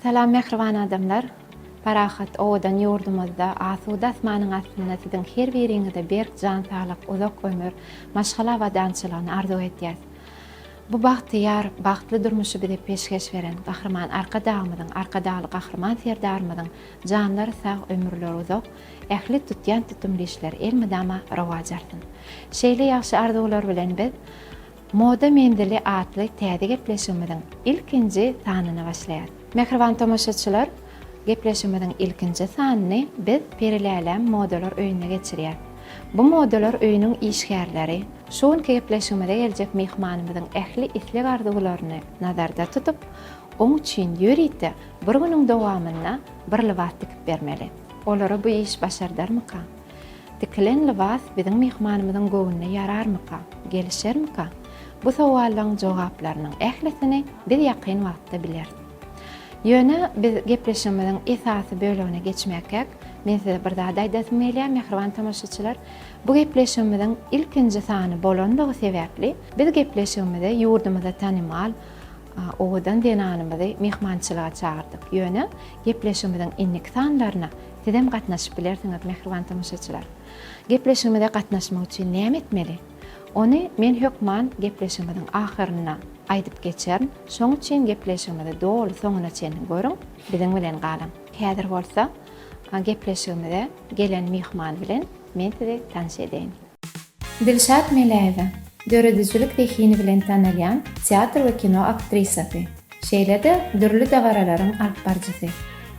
Selam mehriban adamlar. Parahat owadan yurdumuzda asuda asmanyň aslynda siziň her biriňizde berk jan saglyk, uzak ömür, maşgala we dançylygyny arzu etýär. Bu bagtyýar, bagtly durmuşy bize peşkeş beren gahrman arkadagymyzyň, arkadaly gahrman serdarmyzyň janlary sag ömürleri uzak, ähli tutýan tutumly işler elmidama rowaj artyn. Şeýle ýaxşy arzuwlar bilen biz moda mendili atly täze gepleşigimiziň ilkinji sanyny başlaýar. Mehriban tomoşaçylar, gepleşigimiziň ilkinji sanyny biz Perilälam modalar öýüne geçirýär. Bu modalar öýüniň işgärleri, şonki gepleşigimizde geljek mehmanymyzyň ähli isleg arzuwlaryny nazarda tutup, oň üçin ýöriýte bir güniň dowamyna bir libas tikip bermeli. Olara bu iş başardarmyka? Tikilen libas biziň mehmanymyzyň göwnüne ýararmyka? Gelişermika? Bu sowallaryň jogaplarynyň ählisini biz ýakyn wagtda bilersiz. Ýöne biz gepleşigimiziň esasy bölügine geçmäkek, men size bir daha daýdasym gelýär mehriban tamaşaçylar. Bu gepleşigimiziň ilkinji sany bolandygy sebäpli biz gepleşigimizde ýurdumyzda tanymal owadan denanymyzy mehmançylyga çağırdyk. Ýöne gepleşigimiziň innik sanlaryna siz hem gatnaşyp bilersiňiz mehriban tamaşaçylar. Gepleşigimizde gatnaşmak üçin näme etmeli? Ony men hökman gepleşigimiziň ahyryna aýdyp geçerim. Şoň üçin gepleşigimizi dolu soňuna çenip görüň, biziň bilen galyň. Häzir bolsa, gepleşigimizde gelen mehman bilen men sizi tanış edeyim. Dilşat Melaýewa, döredüjilik tehini bilen tanylýan teatr we kino aktrisasy. Şeýlede dürli dawaralaryň alyp barjysy.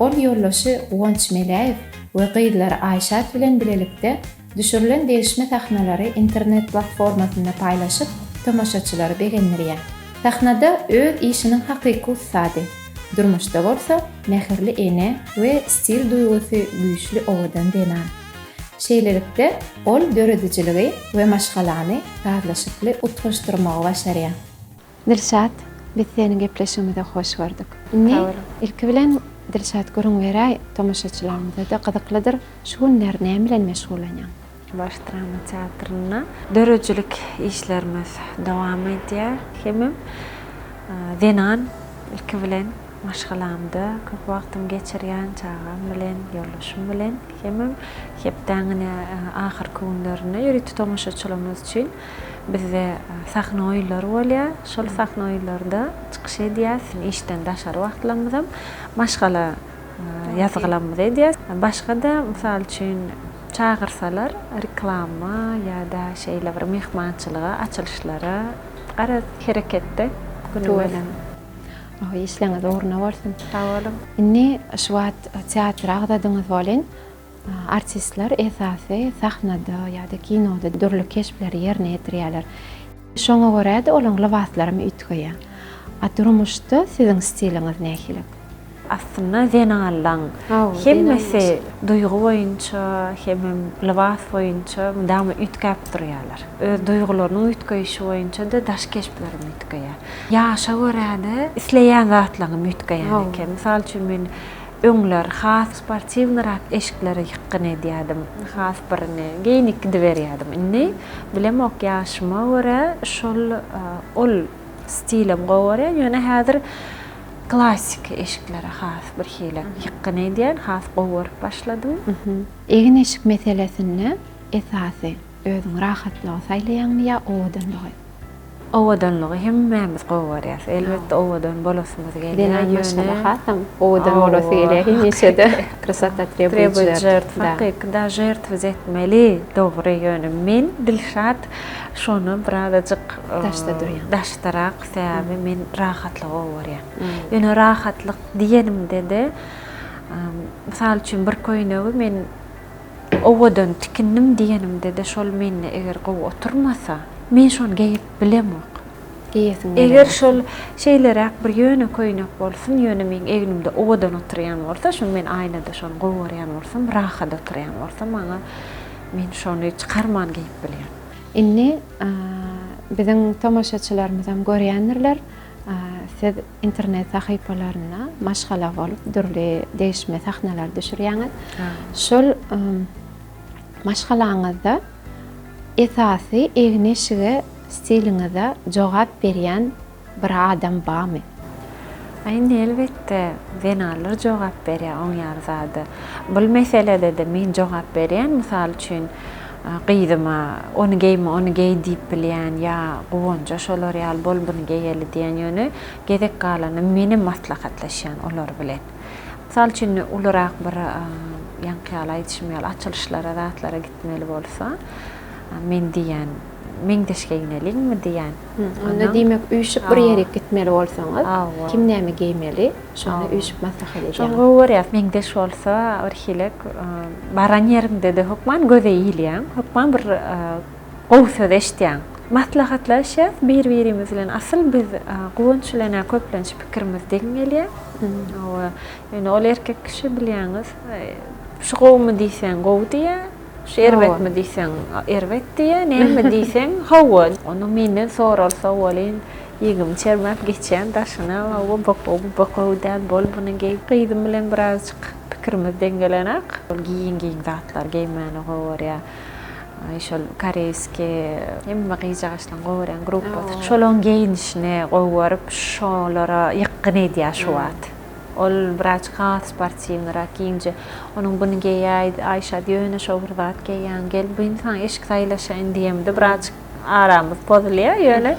Ol ýollaşy Gonç Melaýew we gyýdylary Aýşat bilen bilelikde düşürilen değişme sahnalary internet platformasynda paýlaşyp, tomoşaçylary begendirýär. Sahnada öz işiniň hakyky ustady, durmuşda bolsa mehirli ene we stil duýgusy güýçli owadan denan. Şeýlelikde ol döredijiligi we maşgalany gazlaşyply utgaşdyrmagy başarýar. Dilşat, biz seni gepleşigimizde hoş gördük. Ilki bilen Dilşat görüň beräý, tomoşaçylarymyza da gyzyklydyr. Şu günler näme bilen meşgulanýar? Baş drama teatrına dörejilik işlerimiz dowam edýär. Hemem denan ilki bilen maşgalamda köp wagtym geçirýän çağam bilen, ýoldaşym bilen hemem hepdaňyna ahyr günlerini ýörit tomoşaçylarymyz üçin bizde sahna oýlary bolýar. Şol sahna oýlarynda çykyş edýär. Işden daşary wagtlarymyzda maşgala ýazgylarymyz edýär. Başga da mysal üçin çağırsalar reklama ýa-da şeýle bir mehmançylyga, açylışlara garaz hereketde günüňden. İşleňiz orna bolsun. Sağ olun. Inni şu wagt teatr agdadyňyz bolan artistler esasy sahnada ýa-da kinoda dürli keşpleri ýerine ýetirýärler. Şoňa görä de olaň libaslary ütgeýär. Durmuşda siziň stiliňiz nähili? Aslında zenalan hemmesi duygu boyunca hemem libas boyunca damy ütkep durýarlar. Öz duygularyny ütgeýişi boyunca da daş keşplerini ütgeýär. Ýaşa görä-de isleýän zatlaryny ütgeýär eken. Misal üçin men öňler has sportiwnyrak eşikleri ýykyn edýärdim. Has birini geýnik berýärdim. Indi bilemok ýaşyma görä şol ol stilim gowy ýöne häzir klasik eşiklere has bir hile ýykyn edýän, has gowaryp başladym. Egin eşik meselesini esasy özüň rahatlygy saýlaýanmy ýa owadanlygy? Owadanlygy hemmemiz gowarýar. Elbetde owadan bolasymyz gelýär. Ýöne hasam owadan bolasy gelýär. Neçede krasata требует жертв. Когда жертвы etmeli dogry ýöne. Men Dilşat şonu birazajyk daştarak sebäbi men rahatlyk gowarýar. Ýöne rahatlyk diýenimde de misal üçin bir köýnegi men owadan tikindim diýenimde de şol meni eger gowy oturmasa men şonu geýip bilemok. Eger şol şeýlerak bir ýöne köýnek bolsun, ýöne men egnimde owadan oturýan bolsa, şonu men aýnada şonu gowarýan bolsam, rahat oturýan bolsam, maňa men şonu çykarman geýip bilýän. Inni biziň tomoşaçylarymyzam görýändirler. Siz internet sahypalaryna maşgala bolup dürli değişme sahnalar düşürýäňiz. Şol maşgalaňyzda esasy egneşige stiliňizde jogap berýän bir adam barmy? Ayni elbette venalar jogap berýär oň ýarzada. Bul meselede de men jogap berýän, mysal üçin gyýdyma onu geý diýip bilýän ýa gowunja şolar ýaly bol bunu geýeli diýen ýöne gedek galany meni maslahatlaşýan olar bilen. Mysal üçin ularaq bir ýankyýaly aýdyşmaýaly açylışlara, zatlara gitmeli bolsa, men diýen meňdeşke ýöneligmi diýen. Onda diýmek üýşüp bir ýere gitmeli bolsaňyz, kim näme geýmeli, şonu üýşüp maslahat edýär. Şoňa görýär, meňdeş bolsa bir hilek baran ýerimde de hukman göze ýylýan, hukman bir gowy söz eşdýän. Maslahatlaşýar bir-birimiz bilen. Asyl biz gowunçylarna köplenç pikirimiz deňelýär. Ýöne ol erkek kişi bilýäňiz, şu gowmy diýsen gowy diýär. Şerbet mi diýsen erbet diýär, näme diýsen hawa. Onu meni soralsa bolyn ýegim çermep geçen daşyna o bokow bol bunu geýdym bilen birazjyk pikirimiz deňgelenek. Giyin zatlar geýmäni gowar şol koreyski hemme gyýjaşlan gowran gruppa. Şolon giyinişine gowaryp şolara ýakyn edýär şu wagt. Ol biraz has sportivnara giyince onun bunu geýýär, Ayşa diýene şowrat geýýän gel bu insan eşik saýlaşan diýemde biraz aramyz pozulýar ýöne.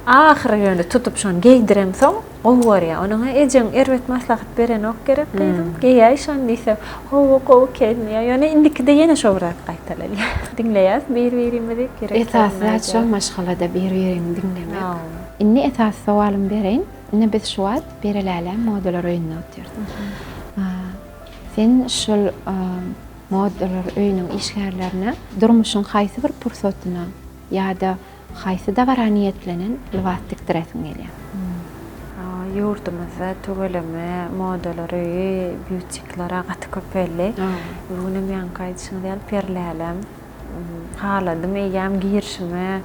Ahir ýöne tutup şonu geýdirem soň gowar ýa. Onuňa ejeň erbet maslahat beren ok gerek diýdim. Geýýär şonu diýse, "Howa kelmiýär." Ýöne indikide ýene şowrat gaýtalýar. Dinleýär bir-birimizi gerek. Esasy şol maşgalada bir-birini dinlemek. Inni esas sowalym bereň. Ne biz şu an belirlenen modeller öýüne otyrdyk. Sen şol modeller öýünüň işgärlerine durmuşyň haýsy bir pursatyna ýa-da haýsy dawaraniýetlenen lewatdyk diresin gelýär. Yurdumuzda tögeleme modeller öýü, büyütiklara gaty köpelli. Bunu men gaýdyşyň diýil perlälem. Haladym eýäm girişime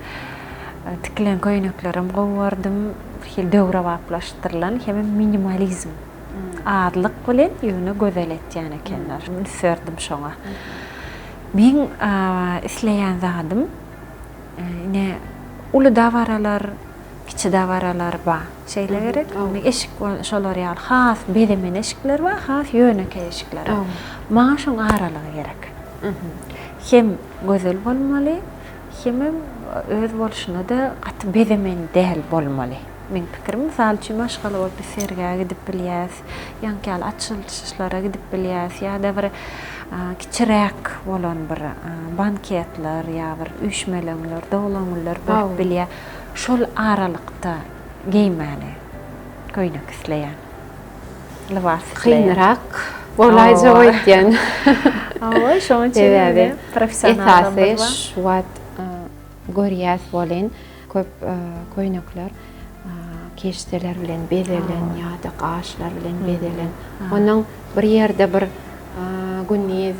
tiklen köýneklerim gowardym. Hil döwre waplaşdyrylan hem minimalizm. Adlyk bilen ýöne gözel etýän ekenler. Men serdim şoňa. Men isleýän zadym ne uly dawaralar, kiçi dawaralar bar. Şeýle gerek. Eşik şolar ýaly has bedemen eşikler bar, has ýöneke eşikler. Maňa şoň aralygy gerek. Hem gözel bolmaly, hem öz bolşuna da gaty bedemen däl bolmaly. Men pikirim misal üçin maşgala bolup sergäge gidip bilýäs, ýankyýaly açylışlara gidip bilýäs, ýa-da bir kiçirek bolan bir banketler ýa bir üýşmeler, dowlanlar bolup bilýär. Şol aralykda geýmäli köýnek isleýän. Lewat Kynrak bolaýja öýtýän. Şoň üçin professional esasy şu wagt görýäs bolen köp köýnekler keşteler bilen bedelen ýa-da gaşlar bilen bedelen. Onuň bir ýerde bir günnez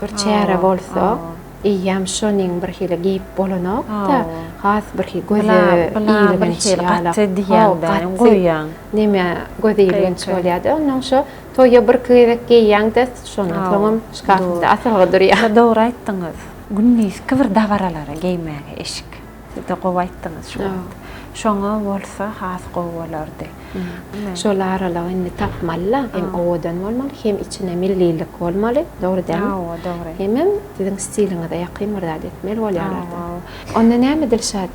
bir çäre bolsa, ýam şonuň bir hili giyip bolanok da has bir hili göze ýylygyň ýaly diýenden goýýan. Näme göze ýylygyň bolýardy. Onuň şo toýa bir kyrek geýýäňde şonu soňam şkafda asylga durýar. Dogry aýtdyňyz. Günnez kıvır dawaralara geýmäge eşik. Siz-de gowy aýtdyňyz şu. Şoňa bolsa has gowwalardy. Şol aralagyny tapmaly, hem owadan bolmaly, hem içine millilik bolmaly. Dogry däl? Dogry. Hem siziň stiliňize ýakyn bir zat etmeli bolýarlar. Onda näme Dilşat?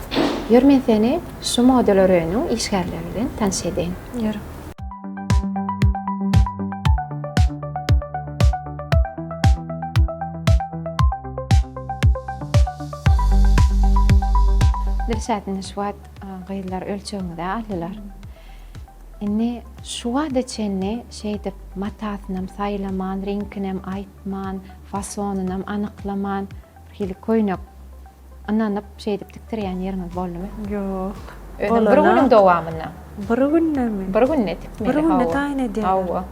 Ýör men seni şu modeller öýüniň işgärleri bilen tanış edeýin. Ýör. Dilşatny şu wagt gyýylar ölçeğinde alýar. Inni şu wagtda çenni şeýdip matasynam saýlaman, reňkinam aýtman, fasonynam anyklaman, hili köýnek ananyp şeýdip diktirýän ýeriňiz boldymy? Ýok. Bir güniň dowamyna. Bir günnemi? Bir günne tipmeli. Bir günne taýyn edýär. Hawa.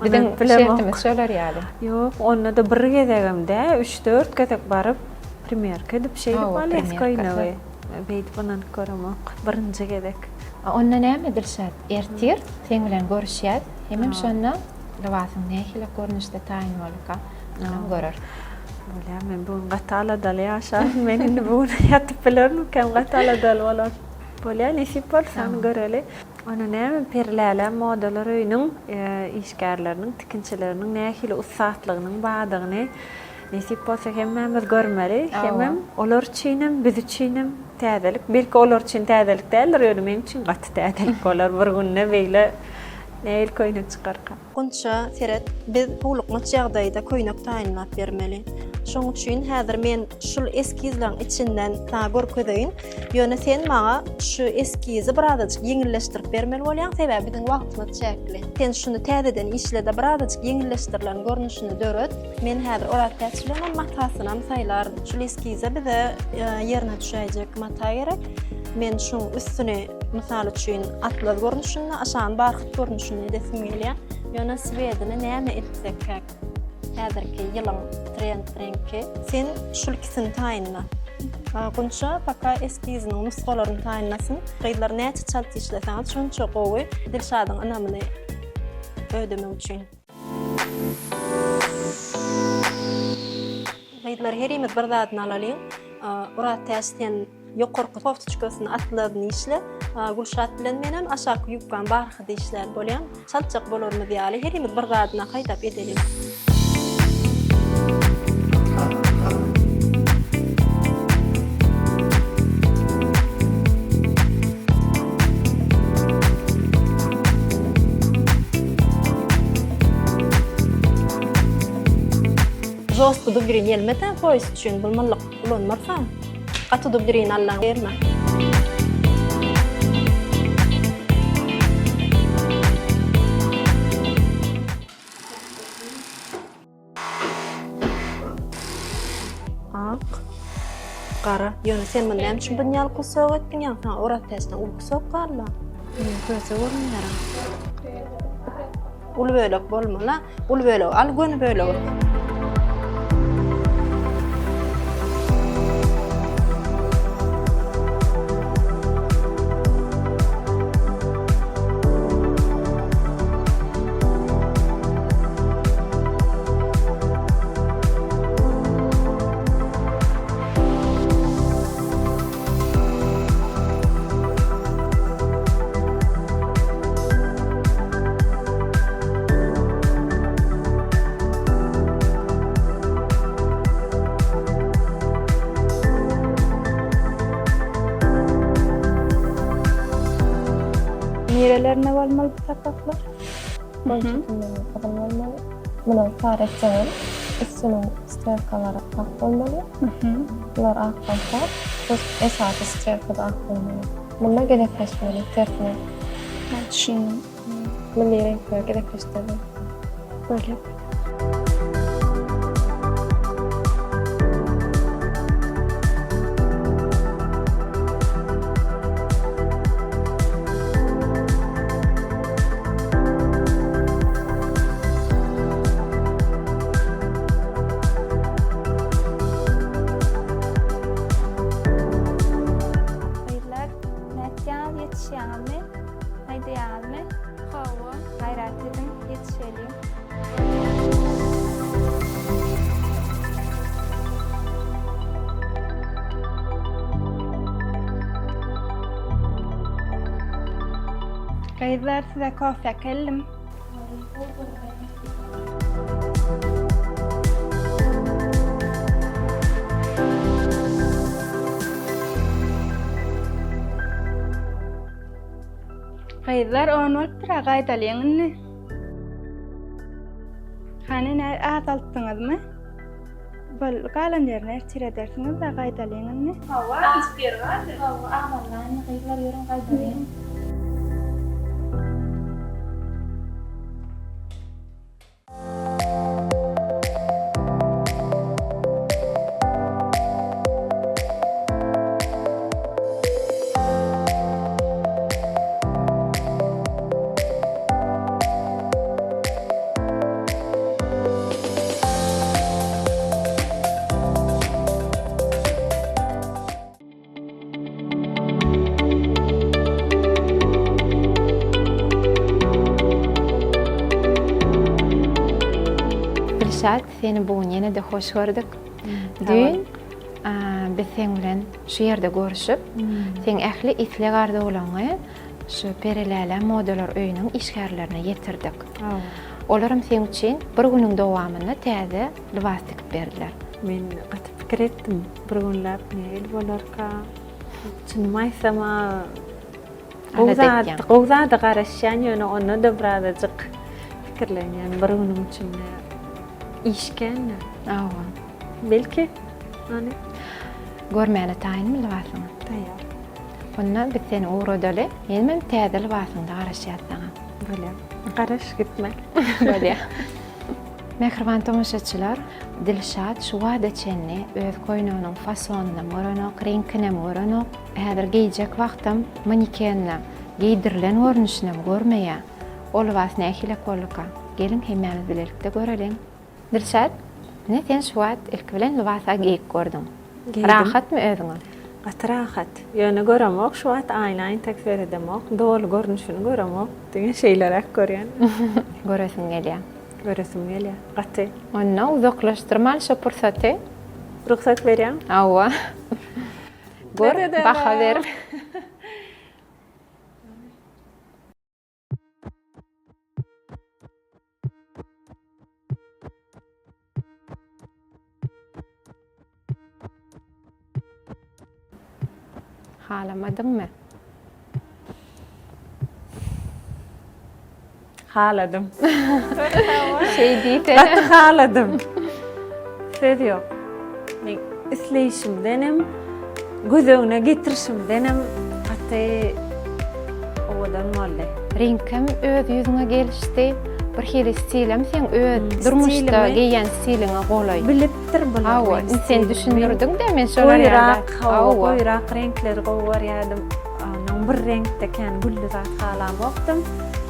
Bilen şeýtimi şolar ýaly. Ýok, onda da bir gezegimde 3-4 gezek baryp primerka edip şeýdip alýas köýnegi. Beýdip onan görmek birinji gezek. Onda näme Dilşat? Ertir sen bilen görüşýär. Hemem şonda lewasyň nähile görnüşde taýyn bolka. Nam görür. Bolýar, men bu gatala dal ýaşa. Men indi bu ýatyp bilerim, kem gatala dal bolar. Bolýar, nesip bolsa göreli. Ona näme perläle modalar öýüniň işgärleriniň, tikinçileriniň nähili ussatlygynyň badygyny nesip bolsa hemmemiz görmeli. Hemmem olar üçinem, biz üçinem täzelik. Belki olar üçin täzelik däldir, öňe men üçin gaty täzelik bolar. Bir günne beýle näil köýnek çykarka. Gonça seret biz bulukma jagdaýda köýnek taýynlap bermeli. Şoň üçin häzir men şul eskizlaryň içinden ta görkedeýin. Ýöne sen maňa şu eskizi birazajyk ýeňilleşdirip bermeli bolýan, sebäbi biziň wagtymyz çäkli. Sen şunu täzeden işlede birazajyk ýeňilleşdirilen görnüşini döret. Men häzir oratýaçylaryň matasyny saýlar. Şul eskize bize ýerine düşäjek mata gerek. Men şoň üstüne misal üçin atlas görnüşini, aşaň barhyt görnüşini edesem gelýär. Ýöne swedini näme etsek hak. Häzirki ýylyň trendki sen şul ikisini taýynla. Gonça paka eskiziniň nuskalaryny taýynlasyn. Gaýdlar näçe çalty işleseňiz şonça gowy Dilşadyň anamyny ödemek üçin. Gaýdlar herimiz bir zadyny alalyň. Urat täsden ýokarky koftaçkasyny atladyny işle. Gülşat bilen menen aşaky ýupgan barhydy işler bolýan. Çalçak bolarmy diýäli herimiz bir zadyna gaýdap edelim. Jostu dubrin gelmeden pois üçin bulmalyk ulanmarsam, gaty dubrin Allaň berme. Ak, qara. Ýöne sen menden şu bunýal kusok etdiň ýa, sen orat täsden ul kusok garla. Köze görünýär. Ul bölek bolmala, ul bölek al göni bölek. Nerelerine varmalı bu sakatlar? Varmalı. Bunu faretçeğin üstünün sterkaları ak olmalı. Bunlar ak olmalı. Bu esası sterkada ak olmalı. Bunlar gedefleşmeli, terfine. Ben düşündüm. Bunun renkleri gedefleştirdi. Böyle. Yetişýärmi? Aýdýarmy? Hawa, gayrat edin, yetişelim. Gaýdlar size kahve kellim. Gaýdlar on wagtdyra gaýdalyňyny. Hany näme azaltdyňyzmy? Bol galan ýerine çiredersiňiz da gaýdalyňyny. Hawa, inspir bardy. Hawa, amallan gaýdlar ýörün gaýdalýan. Dilşat, seni bugün yine de hoş gördük. Dün biz sen bilen şu yerde görüşüp, sen ähli isle garda olaňy şu periläle modeller öýüniň işgärlerine ýetirdik. Olaram sen üçin bir günüň dowamyny täze libas tikip berdiler. Men gaty pikir etdim. Bir günläp näil bolarka? Çynmaýsama Gowzada garaşýan ýöne onu da birazajyk pikirlenýän bir günüň üçin işken. Belki. Hani Görmäne taýynmy libasyňy? taýýar. Onda biz seni uğradılı, benim täze libasyňda garaşýarsaň. Böyle. Garaş gitmek. Böyle. Mehriban tomaşaçylar, Dilşat şu wada çenni öz koýnunyň fasonuny moranok, reňkine moranok, häzir giýjek wagtym manekenne giýdirilen görnüşine görmeýä. Ol libas nähile kolluka. Gelin hemmämiz bilelikde görelim. Dilşat, ne sen şu wagt ilk bilen libasa giýip gördüň? Rahatmy özüňe? Rahat. Ýöne göremok, şu wagt aýnaň tekbir edemok, dolu görnüşini göremok diýen şeýler görýän. Göresin gelýär. Göresim gelýär. Gaty. Onda uzaklaştırmaly şu pursaty. Ruhsat berýän? Awa. Gör, baha ver. Halamadın mı? Haladım. Şey değil de. Gaty haladım. Söz yok. İsleyişimdenim, gözüne getirişimdenim, gaty owadan molle. Reňkim öz yüzüne gelişdi. Bir hili stilim sen öz durmuşda giyen stilini golaý. Bilipdir bular. Awa, sen düşündürdüň de men şolar ýa-da. Goýrak reňkleri gowarýadym. Anan bir reňkteken güllü zat halamokdym.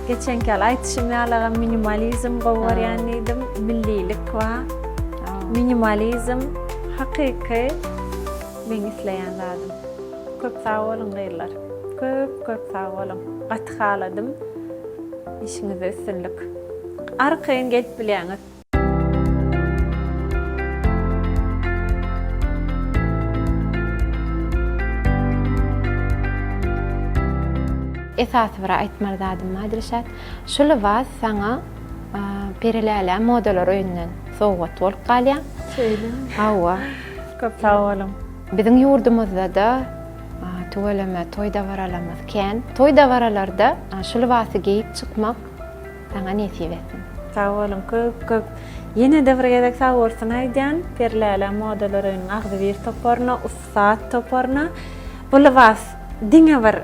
Geçen gal aýtışym ýalagam minimalizm gowarýan edim. Millilik we minimalizm hakyky men isleýän zatym. Köp sag bolun gaýlar. Köp sag bolun. Gaty haladym. İşiňizde üstünlik. Arkayn gelip bilýäňiz. Esas bir aýtmaly zadym Dilşat. Şu libas saňa periläle modeller öýünden sowgat bolup galýar. Awa. Köp sag bolun. Biziň ýurdumyzda da tuwalama, toýda baralamaz ken. Toýda baralarda şu libasy giýip çykmak saňa nesip etsin. Sag bolun, köp. Ýene de bir gezek sag bolsun aýdýan, periläle modeller öýüniň agdy bir toparna, ussat toparna. Bu libas diňe bir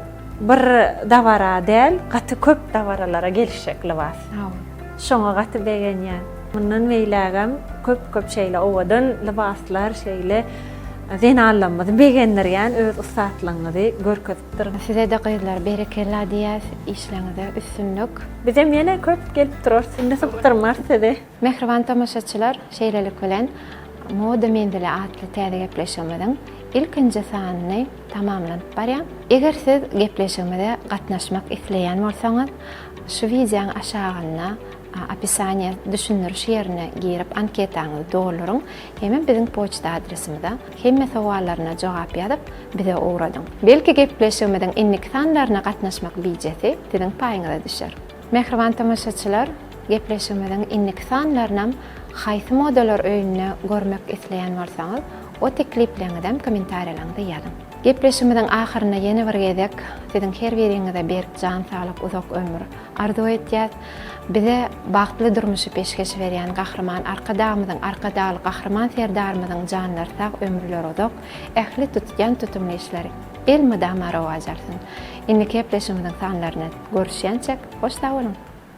davara däl, gaty köp davaralara gelişek libas. Şoňa gaty begenýän. Mundan beýlägem köp şeýle owadan libaslar şeýle zenallanmady begendirýän öz ussatlygyny görkezipdir. Size de gyzlar berekella diýäs, işleňizde üstünlük. Bizem ýene köp gelip durar, sinde sypdyrmaz sizi. Mehriban tamaşaçylar, şeýlelik bilen moda mendili atly täze gepleşmeden ilkinji sanyny tamamlanyp barýar. Eger siz gepleşmede gatnaşmak isleýän bolsaňyz, şu wideoň aşagyna описание düşündürüş ýerine girip anketaňyzy dolduryň. Heme biziň poçta adresimizde hemme sowallaryna jogap ýazyp bize uğradyň. Belki gepleşmeden innik sanlaryna gatnaşmak biýjesi siziň paýyňyza düşer. Mehriban tamaşaçylar, gepleşmeden innik sanlaryna haýsy modeller öýünine görmek isleýän bolsaňyz, o teklipleňizden kommentariýalaryňyza ýazyň. Gepleşmeden ahyryna ýene bir gezek siziň her biriňize berk jan saglyk uzak ömür arzu etýäs. Bize bagtly durmuşy peşkeş berýän gahrman arkadamyzyň arkadaly gahrman serdarymyzyň janlar sag ömürleri uzak, ähli tutýan tutumly işleri elmi damara wajarsyn. Indi gepleşmeden sanlaryna görüşýänçek hoş sag bolun.